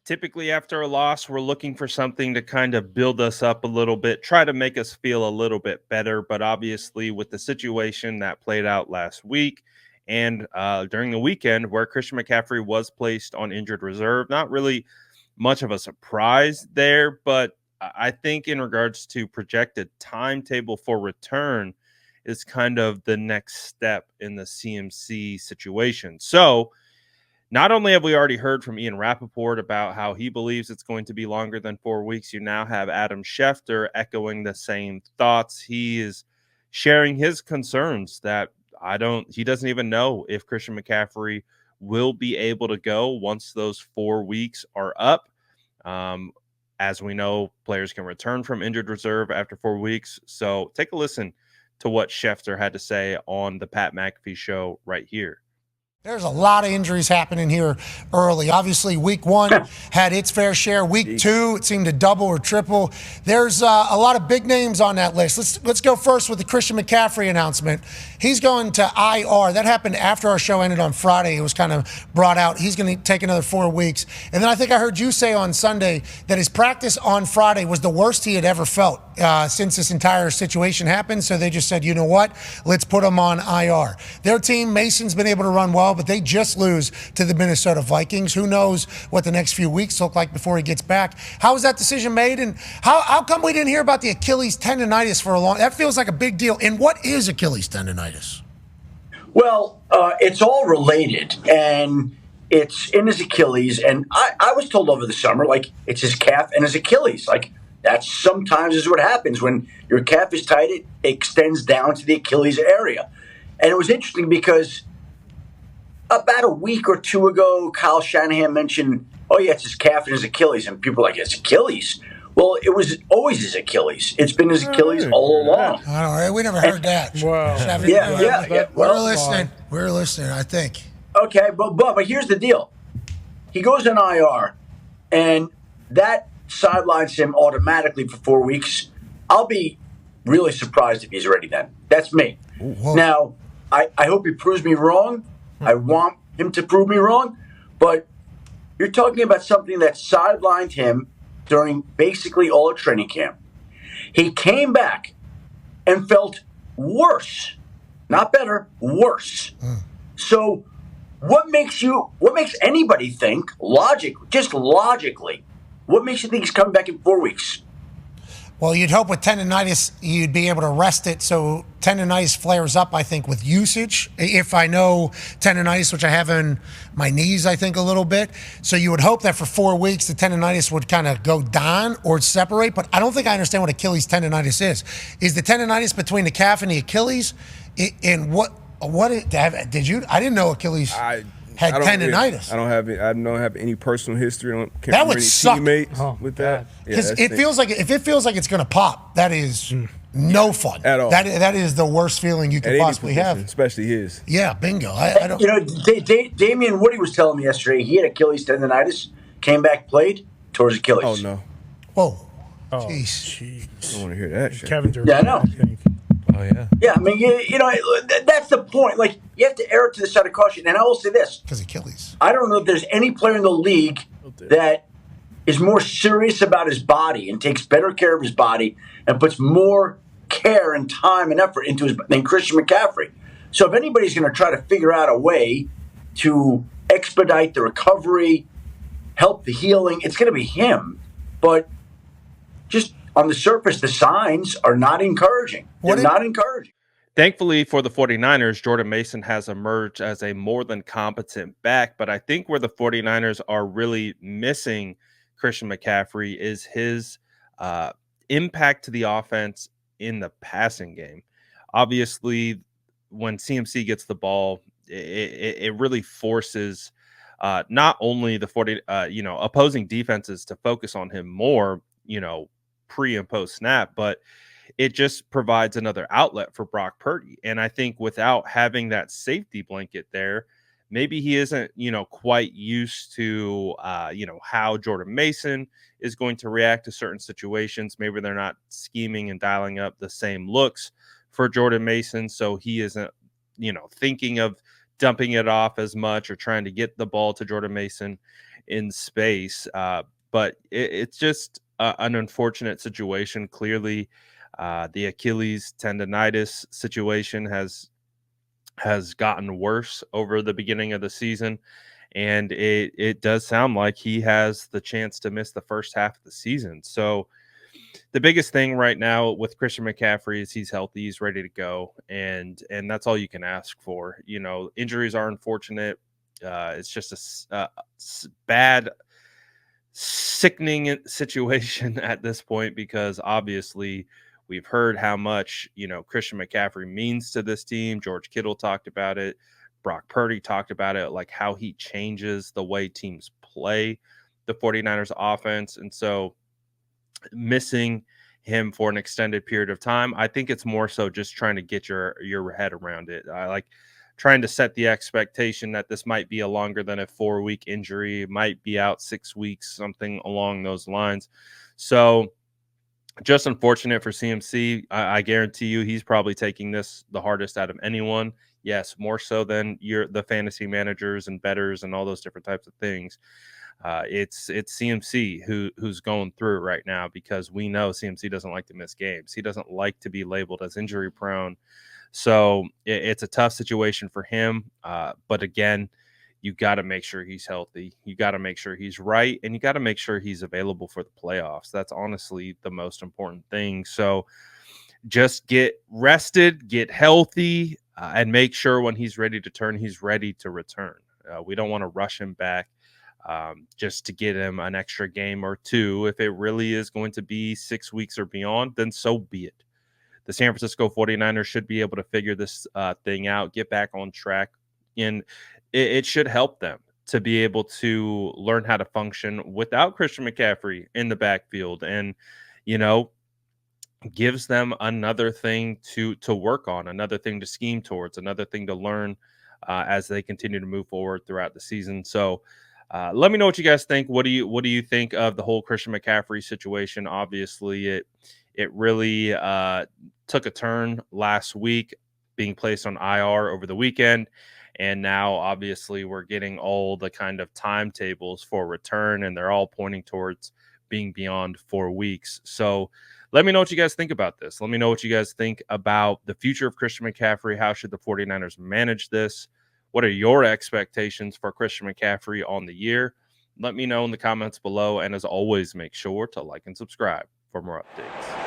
Typically, after a loss, we're looking for something to kind of build us up a little bit, try to make us feel a little bit better. But obviously, with the situation that played out last week and during the weekend where Christian McCaffrey was placed on injured reserve, not really much of a surprise there. But I think, in regards to projected timetable for return, is kind of the next step in the CMC situation. So, not only have we already heard from Ian Rappaport about how he believes it's going to be longer than 4 weeks, you now have Adam Schefter echoing the same thoughts. He is sharing his concerns that he doesn't even know if Christian McCaffrey will be able to go once those 4 weeks are up. As we know, players can return from injured reserve after 4 weeks. So take a listen to what Schefter had to say on the Pat McAfee show right here. There's a lot of injuries happening here early. Obviously, week 1 had its fair share. Week 2, it seemed to double or triple. There's a lot of big names on that list. Let's go first with the Christian McCaffrey announcement. He's going to IR. That happened after our show ended on Friday. It was kind of brought out. He's going to take another 4 weeks. And then I think I heard you say on Sunday that his practice on Friday was the worst he had ever felt since this entire situation happened. So they just said, you know what? Let's put him on IR. Their team, Mason's been able to run well, but they just lose to the Minnesota Vikings. Who knows what the next few weeks look like before he gets back? How was that decision made? And how come we didn't hear about the Achilles tendonitis for a long? That feels like a big deal. And what is Achilles tendonitis? Well, it's all related, and it's in his Achilles. And I was told over the summer, like, it's his calf and his Achilles. Like, that's sometimes is what happens when your calf is tight, it extends down to the Achilles area. And it was interesting because about a week or two ago, Kyle Shanahan mentioned, oh, yeah, it's his calf and his Achilles. And people were like, it's Achilles. Well, it was always his Achilles. It's been his Achilles all along. All right, we never heard that. Wow. Yeah. We're listening, I think. Okay, but here's the deal. He goes on IR, and that sidelines him automatically for 4 weeks. I'll be really surprised if he's ready then. That's me. Whoa. Now, I hope he proves me wrong. I want him to prove me wrong. But you're talking about something that sidelined him during basically all of training camp. He came back and felt worse. Not better, worse. So what makes anybody think, logically, what makes you think he's coming back in 4 weeks? Well, you'd hope with tendonitis, you'd be able to rest it. So tendonitis flares up, I think, with usage. If I know tendonitis, which I have in my knees, I think, a little bit. So you would hope that for 4 weeks, the tendonitis would kind of go down or separate. But I don't think I understand what Achilles tendonitis is. Is the tendonitis between the calf and the Achilles? And did you? I didn't know Achilles had tendonitis. I don't have any personal history. That would suck with that. Because if it feels like it's going to pop, that is no fun at all. That is the worst feeling you could possibly have, especially his. Yeah, bingo. I don't. You know, Damian Woody was telling me yesterday he had Achilles tendonitis, came back, played, tore his Achilles. Oh no! Whoa! Jeez! I don't want to hear that shit. Kevin Durant. Yeah, I know. Oh yeah. Yeah, I mean, you know, that's the point. Like, you have to err to the side of caution. And I will say this: because Achilles. I don't know if there's any player in the league that is more serious about his body and takes better care of his body and puts more care and time and effort into his than Christian McCaffrey. So if anybody's going to try to figure out a way to expedite the recovery, help the healing, it's going to be him. But just on the surface, the signs are not encouraging. They're not encouraging. Thankfully for the 49ers, Jordan Mason has emerged as a more than competent back. But I think where the 49ers are really missing Christian McCaffrey is his impact to the offense in the passing game. Obviously, when CMC gets the ball, it really forces not only the opposing defenses to focus on him more, pre and post snap, but it just provides another outlet for Brock Purdy. And I think without having that safety blanket there, maybe he isn't, quite used to, how Jordan Mason is going to react to certain situations. Maybe they're not scheming and dialing up the same looks for Jordan Mason. So he isn't, thinking of dumping it off as much or trying to get the ball to Jordan Mason. in space. But it's just an unfortunate situation. Clearly, the Achilles tendonitis situation has gotten worse over the beginning of the season, and it does sound like he has the chance to miss the first half of the season. So the biggest thing right now with Christian McCaffrey is he's healthy, he's ready to go, and that's all you can ask for. You know, injuries are unfortunate. It's just bad, sickening situation at this point, because obviously we've heard how much, you know, Christian McCaffrey means to this team. George Kittle talked about it. Brock Purdy talked about it, like how he changes the way teams play the 49ers offense. And so missing him for an extended period of time, I think it's more so just trying to get your head around it. I like trying to set the expectation that this might be a longer than a 4-week injury, it might be out 6 weeks, something along those lines. So just unfortunate for CMC. I guarantee you he's probably taking this the hardest out of anyone. Yes, more so than the fantasy managers and bettors and all those different types of things. It's CMC who's going through it right now, because we know CMC doesn't like to miss games. He doesn't like to be labeled as injury prone. So it's a tough situation for him. But again, you got to make sure he's healthy. You got to make sure he's right, and you got to make sure he's available for the playoffs. That's honestly the most important thing. So just get rested, get healthy, and make sure when he's ready to turn, he's ready to return. We don't want to rush him back just to get him an extra game or two. If it really is going to be 6 weeks or beyond, then so be it. The San Francisco 49ers should be able to figure this thing out, get back on track, and it should help them to be able to learn how to function without Christian McCaffrey in the backfield, and, you know, gives them another thing to work on, another thing to scheme towards, another thing to learn as they continue to move forward throughout the season. So let me know what you guys think. What do you think of the whole Christian McCaffrey situation? Obviously, it really took a turn last week, being placed on IR over the weekend, and now obviously we're getting all the kind of timetables for return, and they're all pointing towards being beyond 4 weeks. So let me know what you guys think about this. Let me know what you guys think about the future of Christian McCaffrey. How should the 49ers manage this? What are your expectations for Christian McCaffrey on the year? Let me know in the comments below. And as always, make sure to like and subscribe for more updates.